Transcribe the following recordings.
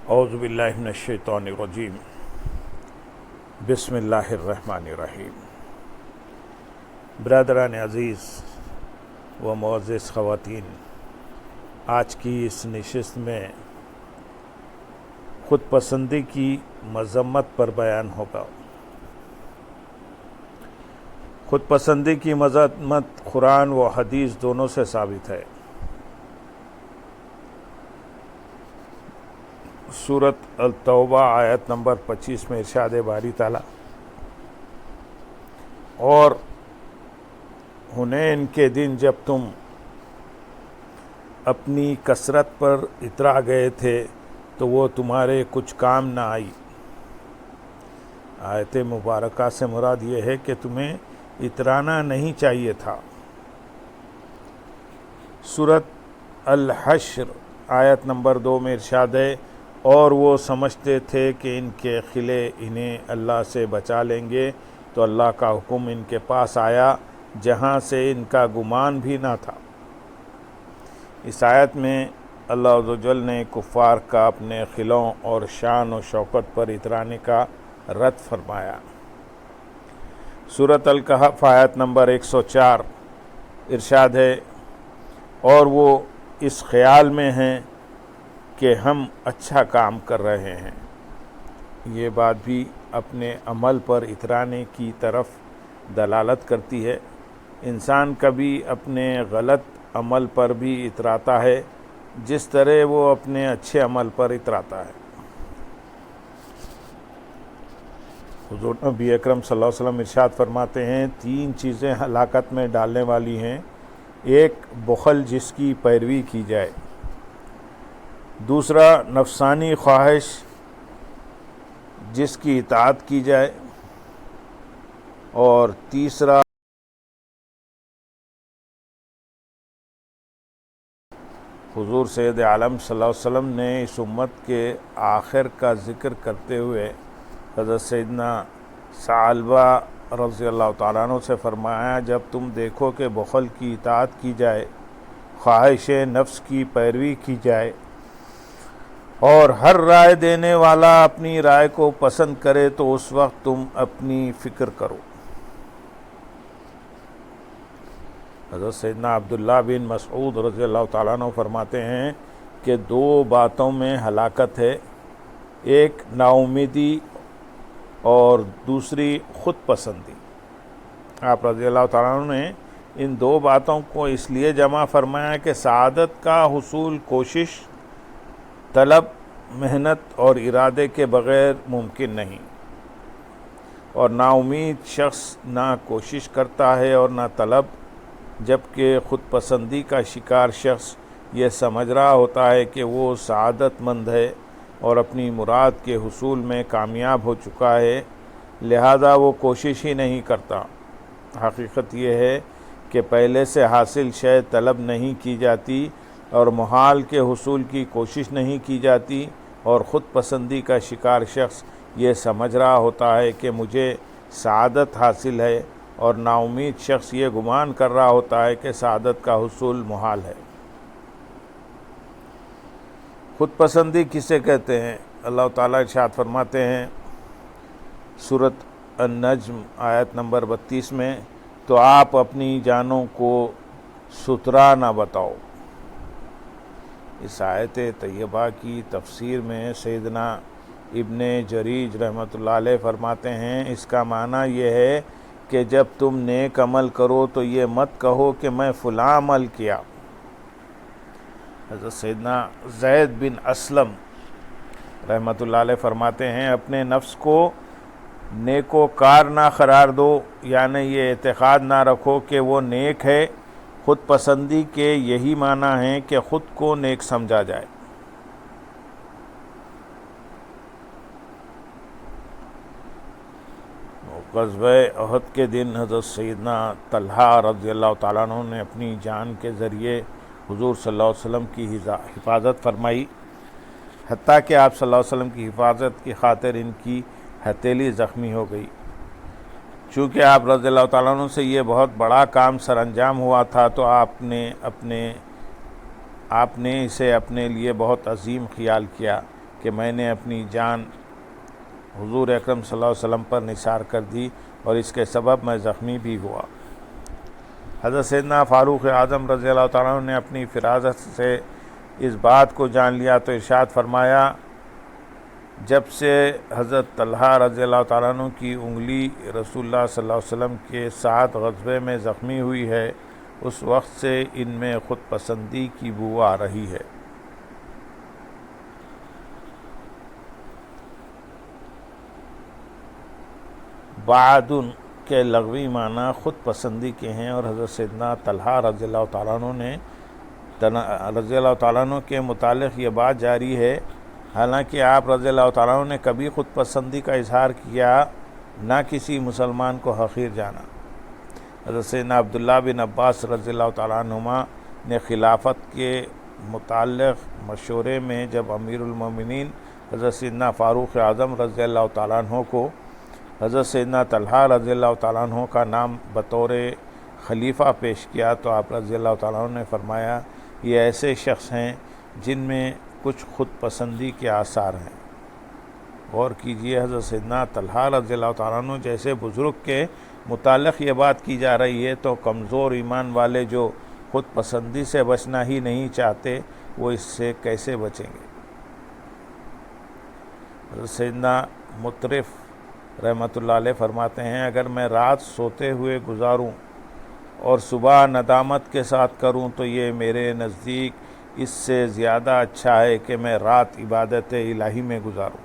اعوذ باللہ من الشیطان الرجیم بسم اللہ الرحمن الرحیم۔ برادران عزیز و معزز خواتین، آج کی اس نشست میں خود پسندی کی مذمت پر بیان ہوگا۔ خود پسندی کی مذمت قرآن و حدیث دونوں سے ثابت ہے۔ سورۃ التوبہ آیت نمبر 25 میں ارشاد باری تعالیٰ، اور حنین کے دن جب تم اپنی کثرت پر اترا گئے تھے تو وہ تمہارے کچھ کام نہ آئی۔ آیت مبارکہ سے مراد یہ ہے کہ تمہیں اترانا نہیں چاہیے تھا۔ سورۃ الحشر آیت نمبر 2 میں ارشاد ہے، اور وہ سمجھتے تھے کہ ان کے قلعے انہیں اللہ سے بچا لیں گے، تو اللہ کا حکم ان کے پاس آیا جہاں سے ان کا گمان بھی نہ تھا۔ اس آیت میں اللہ عز و جل نے کفار کا اپنے قلعوں اور شان و شوکت پر اترانے کا رد فرمایا۔ سورۃ الکہف آیت نمبر 104 ارشاد ہے، اور وہ اس خیال میں ہیں کہ ہم اچھا کام کر رہے ہیں۔ یہ بات بھی اپنے عمل پر اترانے کی طرف دلالت کرتی ہے۔ انسان کبھی اپنے غلط عمل پر بھی اتراتا ہے جس طرح وہ اپنے اچھے عمل پر اتراتا ہے۔ حضور نبی اکرم صلی اللہ علیہ وسلم ارشاد فرماتے ہیں، 3 چیزیں ہلاکت میں ڈالنے والی ہیں۔ ایک، بخل جس کی پیروی کی جائے۔ دوسرا، نفسانی خواہش جس کی اطاعت کی جائے۔ اور تیسرا، حضور سید عالم صلی اللہ علیہ وسلم نے اس امت کے آخر کا ذکر کرتے ہوئے حضرت سیدنا ثعلبہ رضی اللہ تعالیٰ عنہ سے فرمایا، جب تم دیکھو کہ بخل کی اطاعت کی جائے، خواہش نفس کی پیروی کی جائے، اور ہر رائے دینے والا اپنی رائے کو پسند کرے، تو اس وقت تم اپنی فکر کرو۔ حضرت سیدنا عبداللہ بن مسعود رضی اللہ تعالیٰ عنہ فرماتے ہیں کہ 2 باتوں میں ہلاکت ہے، ایک نا امیدی اور دوسری خود پسندی۔ آپ رضی اللہ تعالیٰ عنہ نے ان 2 باتوں کو اس لیے جمع فرمایا کہ سعادت کا حصول کوشش، طلب، محنت اور ارادے کے بغیر ممکن نہیں، اور نا امید شخص نہ کوشش کرتا ہے اور نہ طلب، جبکہ خود پسندی کا شکار شخص یہ سمجھ رہا ہوتا ہے کہ وہ سعادت مند ہے اور اپنی مراد کے حصول میں کامیاب ہو چکا ہے، لہذا وہ کوشش ہی نہیں کرتا۔ حقیقت یہ ہے کہ پہلے سے حاصل شے طلب نہیں کی جاتی اور محال کے حصول کی کوشش نہیں کی جاتی، اور خود پسندی کا شکار شخص یہ سمجھ رہا ہوتا ہے کہ مجھے سعادت حاصل ہے، اور نا امید شخص یہ گمان کر رہا ہوتا ہے کہ سعادت کا حصول محال ہے۔ خود پسندی کسے کہتے ہیں؟ اللہ تعالیٰ ارشاد فرماتے ہیں سورۃ النجم آیت نمبر 32 میں، تو آپ اپنی جانوں کو سترا نہ بتاؤ۔ اس آیت طیبہ کی تفسیر میں سیدنا ابن جریج رحمۃ اللہ علیہ فرماتے ہیں، اس کا معنی یہ ہے کہ جب تم نیک عمل کرو تو یہ مت کہو کہ میں فلاں عمل کیا۔ حضرت سیدنا زید بن اسلم رحمۃ اللہ علیہ فرماتے ہیں، اپنے نفس کو نیکوکار نہ قرار دو، یعنی یہ اعتقاد نہ رکھو کہ وہ نیک ہے۔ خود پسندی کے یہی معنی ہے کہ خود کو نیک سمجھا جائے۔ غزوہ احد کے دن حضرت سیدنا طلحہ رضی اللہ تعالیٰ عنہ نے اپنی جان کے ذریعے حضور صلی اللہ علیہ وسلم کی حفاظت فرمائی، حتیٰ کہ آپ صلی اللہ علیہ وسلم کی حفاظت کی خاطر ان کی ہتھیلی زخمی ہو گئی۔ چونکہ آپ رضی اللہ تعالیٰ عنہ سے یہ بہت بڑا کام سر انجام ہوا تھا، تو آپ نے اسے اپنے لیے بہت عظیم خیال کیا کہ میں نے اپنی جان حضور اکرم صلی اللہ علیہ وسلم پر نثار کر دی اور اس کے سبب میں زخمی بھی ہوا۔ حضرت سیدنا فاروق اعظم رضی اللہ تعالیٰ عنہ نے اپنی فراست سے اس بات کو جان لیا تو ارشاد فرمایا، جب سے حضرت طلحہ رضی اللہ تعالیٰ عنہ کی انگلی رسول اللہ صلی اللہ علیہ وسلم کے ساتھ غزوے میں زخمی ہوئی ہے، اس وقت سے ان میں خود پسندی کی بو آ رہی ہے۔ بعدن کے لغوی معنی خود پسندی کے ہیں، اور حضرت سیدنا طلحہ رضی اللہ تعالیٰ عنہ کے متعلق یہ بات جاری ہے، حالانکہ آپ رضی اللہ تعالیٰ عنہ نے کبھی خود پسندی کا اظہار کیا، نہ کسی مسلمان کو حقیر جانا۔ حضرت سیدنا عبداللہ بن عباس رضی اللہ تعالیٰ عنہما نے خلافت کے متعلق مشورے میں جب امیر المومنین حضرت سیدنا فاروق اعظم رضی اللہ تعالیٰ عنہ کو حضرت سیدنا طلحہ رضی اللہ تعالیٰ عنہ کا نام بطور خلیفہ پیش کیا تو آپ رضی اللہ تعالیٰ عنہ نے فرمایا، یہ ایسے شخص ہیں جن میں کچھ خود پسندی کے آثار ہیں۔ غور کیجئے، حضرت سیدنا طلحہ رضی اللہ تعالیٰ عنہ جیسے بزرگ کے متعلق یہ بات کی جا رہی ہے، تو کمزور ایمان والے جو خود پسندی سے بچنا ہی نہیں چاہتے، وہ اس سے کیسے بچیں گے؟ حضرت سیدنا مطرف رحمۃ اللہ علیہ فرماتے ہیں، اگر میں رات سوتے ہوئے گزاروں اور صبح ندامت کے ساتھ کروں تو یہ میرے نزدیک اس سے زیادہ اچھا ہے کہ میں رات عبادت الہی میں گزاروں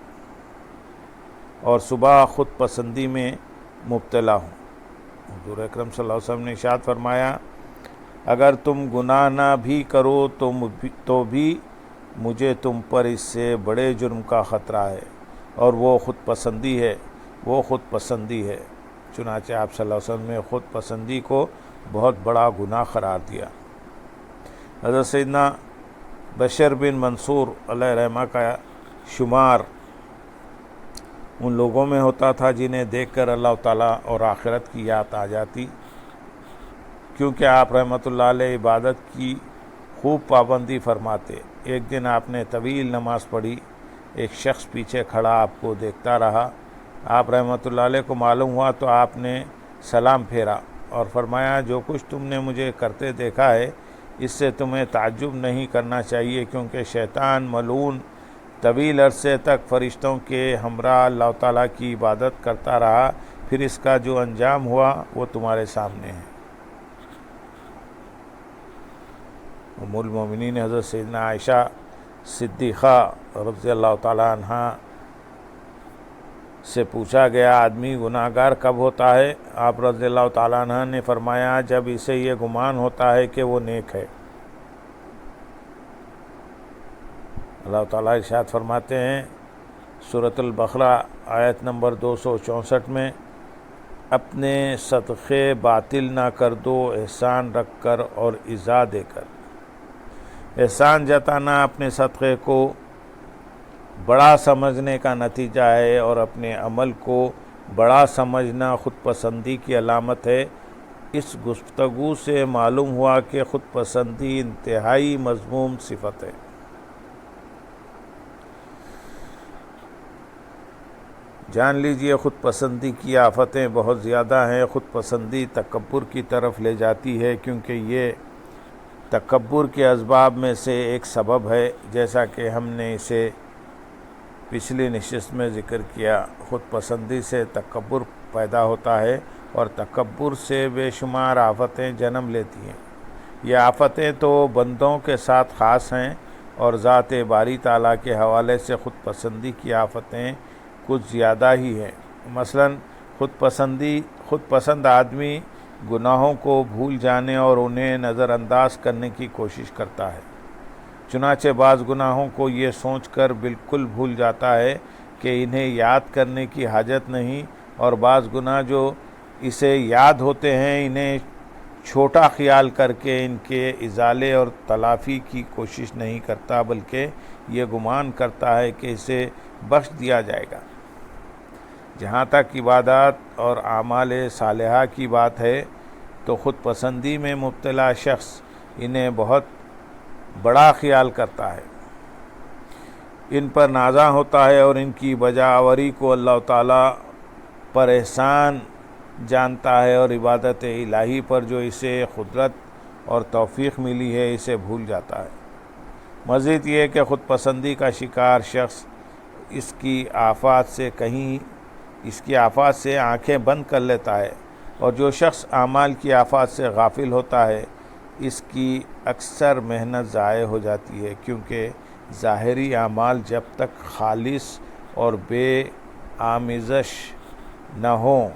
اور صبح خود پسندی میں مبتلا ہوں۔ حضور اکرم صلی اللہ علیہ وسلم نے ارشاد فرمایا، اگر تم گناہ نہ بھی کرو تو بھی مجھے تم پر اس سے بڑے جرم کا خطرہ ہے، اور وہ خود پسندی ہے۔ چنانچہ آپ صلی اللہ علیہ وسلم نے خود پسندی کو بہت بڑا گناہ قرار دیا۔ حضرت سیدنا بشر بن منصور علیہ رحمہ کا شمار ان لوگوں میں ہوتا تھا جنہیں دیکھ کر اللہ تعالیٰ اور آخرت کی یاد آ جاتی، کیونکہ آپ رحمۃ اللہ علیہ عبادت کی خوب پابندی فرماتے۔ ایک دن آپ نے طویل نماز پڑھی، ایک شخص پیچھے کھڑا آپ کو دیکھتا رہا۔ آپ رحمۃ اللہ علیہ کو معلوم ہوا تو آپ نے سلام پھیرا اور فرمایا، جو کچھ تم نے مجھے کرتے دیکھا ہے اس سے تمہیں تعجب نہیں کرنا چاہیے، کیونکہ شیطان ملعون طویل عرصے تک فرشتوں کے ہمراہ اللہ تعالیٰ کی عبادت کرتا رہا، پھر اس کا جو انجام ہوا وہ تمہارے سامنے ہے۔ ام المومنین حضرت سیدنا عائشہ صدیقہ رضی اللہ تعالیٰ عنہ سے پوچھا گیا، آدمی گناہگار کب ہوتا ہے؟ آپ رضی اللہ تعالیٰ عنہ نے فرمایا، جب اسے یہ گمان ہوتا ہے کہ وہ نیک ہے۔ اللہ تعالیٰ ارشاد فرماتے ہیں سورۃ البقرہ آیت نمبر 264 میں، اپنے صدقے باطل نہ کر دو، احسان رکھ کر اور ایذا دے کر۔ احسان جتانا اپنے صدقے کو بڑا سمجھنے کا نتیجہ ہے، اور اپنے عمل کو بڑا سمجھنا خود پسندی کی علامت ہے۔ اس گفتگو سے معلوم ہوا کہ خود پسندی انتہائی مذموم صفت ہے۔ جان لیجئے، خود پسندی کی آفتیں بہت زیادہ ہیں۔ خود پسندی تکبر کی طرف لے جاتی ہے، کیونکہ یہ تکبر کے اسباب میں سے ایک سبب ہے، جیسا کہ ہم نے اسے پچھلی نشست میں ذکر کیا۔ خود پسندی سے تکبر پیدا ہوتا ہے، اور تکبر سے بے شمار آفتیں جنم لیتی ہیں۔ یہ آفتیں تو بندوں کے ساتھ خاص ہیں، اور ذات باری تعالیٰ کے حوالے سے خود پسندی کی آفتیں کچھ زیادہ ہی ہیں۔ مثلا خود پسند آدمی گناہوں کو بھول جانے اور انہیں نظر انداز کرنے کی کوشش کرتا ہے۔ چنانچہ بعض گناہوں کو یہ سوچ کر بالکل بھول جاتا ہے کہ انہیں یاد کرنے کی حاجت نہیں، اور بعض گناہ جو اسے یاد ہوتے ہیں انہیں چھوٹا خیال کر کے ان کے ازالے اور تلافی کی کوشش نہیں کرتا، بلکہ یہ گمان کرتا ہے کہ اسے بخش دیا جائے گا۔ جہاں تک عبادات اور اعمال صالحہ کی بات ہے تو خود پسندی میں مبتلا شخص انہیں بہت بڑا خیال کرتا ہے۔ ان پر نازاں ہوتا ہے اور ان کی بجاوری کو اللہ تعالیٰ پر احسان جانتا ہے، اور عبادت الہی پر جو اسے قدرت اور توفیق ملی ہے اسے بھول جاتا ہے۔ مزید یہ کہ خود پسندی کا شکار شخص اس کی آفات سے آنکھیں بند کر لیتا ہے، اور جو شخص اعمال کی آفات سے غافل ہوتا ہے اس کی اکثر محنت ضائع ہو جاتی ہے، کیونکہ ظاہری اعمال جب تک خالص اور بے آمیزش نہ ہوں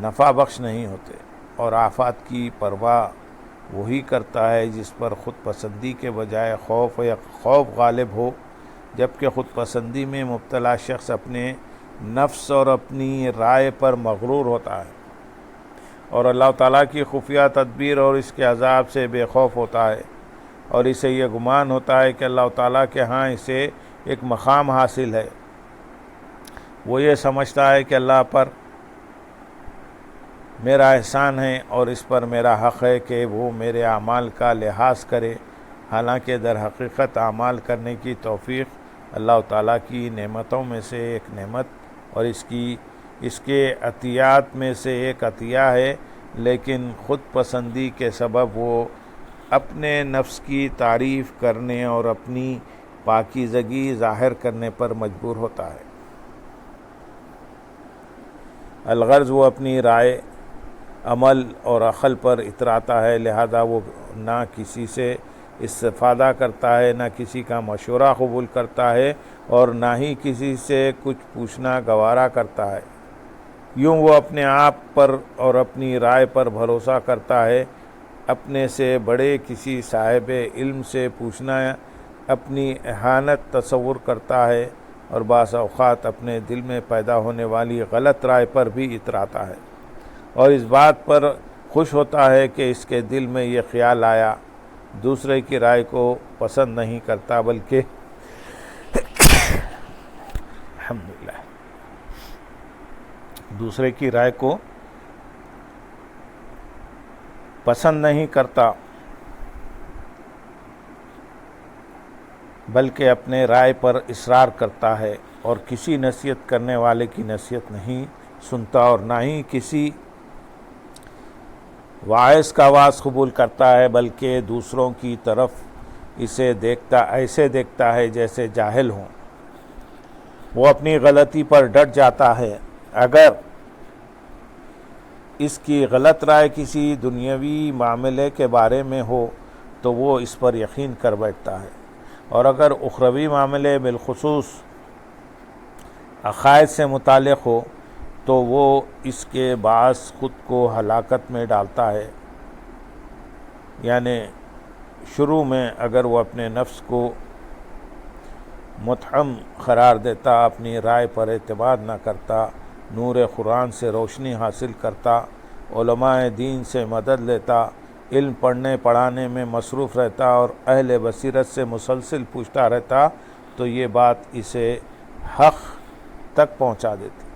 نفع بخش نہیں ہوتے، اور آفات کی پرواہ وہی کرتا ہے جس پر خود پسندی کے بجائے خوف غالب ہو، جبکہ خود پسندی میں مبتلا شخص اپنے نفس اور اپنی رائے پر مغرور ہوتا ہے، اور اللہ تعالیٰ کی خفیہ تدبیر اور اس کے عذاب سے بے خوف ہوتا ہے، اور اسے یہ گمان ہوتا ہے کہ اللہ تعالیٰ کے ہاں اسے ایک مقام حاصل ہے۔ وہ یہ سمجھتا ہے کہ اللہ پر میرا احسان ہے اور اس پر میرا حق ہے کہ وہ میرے اعمال کا لحاظ کرے، حالانکہ در حقیقت اعمال کرنے کی توفیق اللہ تعالیٰ کی نعمتوں میں سے ایک نعمت اور اس کے عطیات میں سے ایک عطیہ ہے، لیکن خود پسندی کے سبب وہ اپنے نفس کی تعریف کرنے اور اپنی پاکیزگی ظاہر کرنے پر مجبور ہوتا ہے۔ الغرض وہ اپنی رائے، عمل اور عقل پر اتراتا ہے، لہذا وہ نہ کسی سے استفادہ کرتا ہے، نہ کسی کا مشورہ قبول کرتا ہے، اور نہ ہی کسی سے کچھ پوچھنا گوارا کرتا ہے۔ یوں وہ اپنے آپ پر اور اپنی رائے پر بھروسہ کرتا ہے، اپنے سے بڑے کسی صاحب علم سے پوچھنا اپنی اہانت تصور کرتا ہے، اور بعض اوقات اپنے دل میں پیدا ہونے والی غلط رائے پر بھی اتراتا ہے، اور اس بات پر خوش ہوتا ہے کہ اس کے دل میں یہ خیال آیا۔ دوسرے کی رائے کو پسند نہیں کرتا، بلکہ الحمدللہ دوسرے کی رائے کو پسند نہیں کرتا، بلکہ اپنے رائے پر اصرار کرتا ہے، اور کسی نصیحت کرنے والے کی نصیحت نہیں سنتا، اور نہ ہی کسی واعظ کا واعظ قبول کرتا ہے، بلکہ دوسروں کی طرف ایسے دیکھتا ہے جیسے جاہل ہوں۔ وہ اپنی غلطی پر ڈٹ جاتا ہے، اگر اس کی غلط رائے کسی دنیاوی معاملے کے بارے میں ہو تو وہ اس پر یقین کر بیٹھتا ہے، اور اگر اخروی معاملے بالخصوص عقائد سے متعلق ہو تو وہ اس کے باعث خود کو ہلاکت میں ڈالتا ہے۔ یعنی شروع میں اگر وہ اپنے نفس کو متہم قرار دیتا، اپنی رائے پر اعتماد نہ کرتا، نور قرآن سے روشنی حاصل کرتا، علماء دین سے مدد لیتا، علم پڑھنے پڑھانے میں مصروف رہتا اور اہل بصیرت سے مسلسل پوچھتا رہتا، تو یہ بات اسے حق تک پہنچا دیتی۔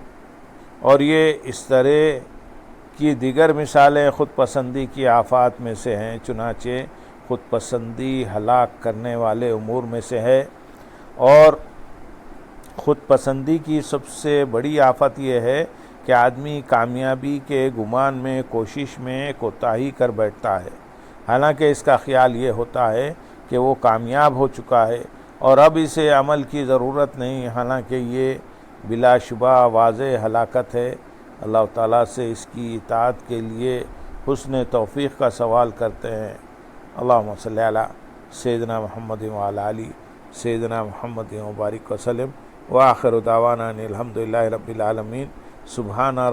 اور یہ اس طرح کی دیگر مثالیں خود پسندی کی آفات میں سے ہیں، چنانچہ خود پسندی ہلاک کرنے والے امور میں سے ہے، اور خود پسندی کی سب سے بڑی آفت یہ ہے کہ آدمی کامیابی کے گمان میں کوشش میں کوتاہی کر بیٹھتا ہے، حالانکہ اس کا خیال یہ ہوتا ہے کہ وہ کامیاب ہو چکا ہے اور اب اسے عمل کی ضرورت نہیں، حالانکہ یہ بلا شبہ واضح ہلاکت ہے۔ اللہ تعالیٰ سے اس کی اطاعت کے لیے حسن توفیق کا سوال کرتے ہیں۔ اللہم صلی علی سیدنا محمد وعلی آلہ سیدنا محمد وبارک وسلم، وآخر دعوانا ان الحمدللہ رب العالمین۔ سبحان